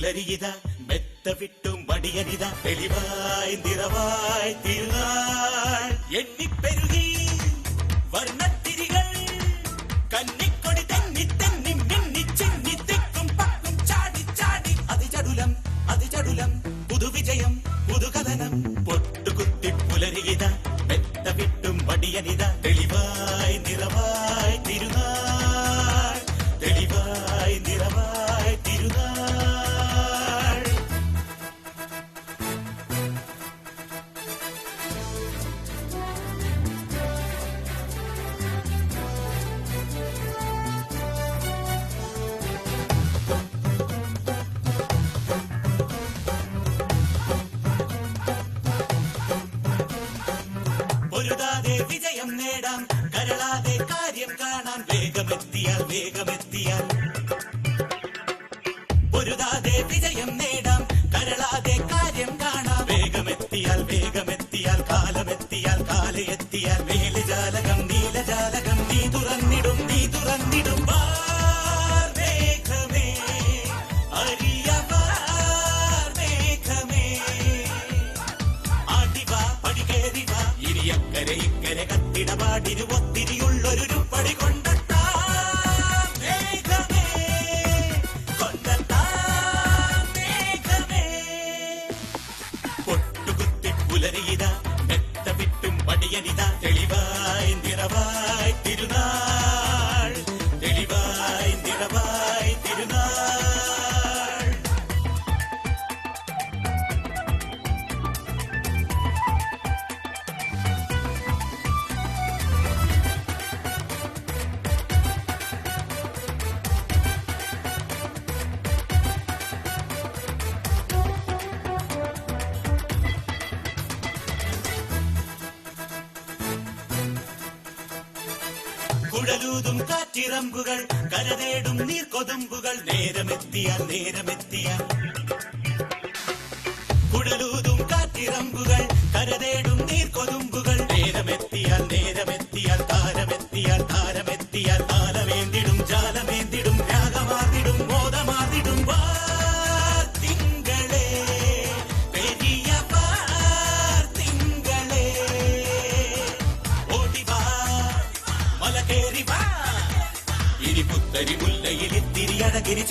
പുലരിയിത മെത്ത വിട്ടും മടിയനിത തെളിവായി നിറവായി തിരുനാൾ എണ്ണിപ്പെരുകി വർണ്ണത്തിരികൾ കന്നിക്കൊടി തെന്നി തെന്നി മിന്നി ചിന്നി തിക്കും പക്കും ചാടി ചാടി അതിചടുലം പുതുവിജയം പുതുകഥനം പൊട്ടുകുത്തി പുലരിയിത മെത്ത വിട്ടും മടിയനിത തെളിവായി നിറവായി തിരുനാൾ തെളിവായി നിറവായി തിരുനാൾ. പൊരുതാതെ വിജയം നേടാം കരളാതെ കാര്യം കാണാൻ വേഗമെത്തിയാൽ പൊരുതാതെ വിജയം നേടാം കരളാതെ കാര്യം കാണാം വേഗമെത്തിയാൽ കാലമെത്തിയാൽ കാലയെത്തിയാൽ മേലജാലകം നീലജാലകം നീ തുറന്നിടും മേഘമേ അരിയവാർ മേഘമേ ആടിവാ പടികേറിവാ ഇരിയക്കരെ ഇക്കരെ കത്തിടപാടിരു ഒത്തിരിയുള്ളൊരു പടി കൊണ്ടെത്താം മേഘമേ പൊട്ടുകുത്തി പുലരിയിത മെത്ത വിട്ടും പടിയനിത തെളിവായി നിറവായി തിരുനാൾ തെളിവായി നിറവായി തിരുനാൾ. കുഴലൂതും കാറ്റിറമ്പുകൾ കരതേടും നീർക്കൊതുമ്പുകൾ നേരമെത്തിയാൽ കുഴലൂതും കാറ്റിറമ്പുകൾ കരതേടും നീർക്കൊതുമ്പുകൾ നേരമെത്തിയാൽ താരമെത്തിയാൽ താലമേന്തിടും ജാലമേന്തിടും രാഗമാർന്നിടും മോദമാർന്നിടും തിങ്കളേ പെരിയ തിങ്കളേ ഓടിവാ മല കേറിവാ ഇനി പുത്തരി മുല്ലയിൽ തിരിയഴകിരി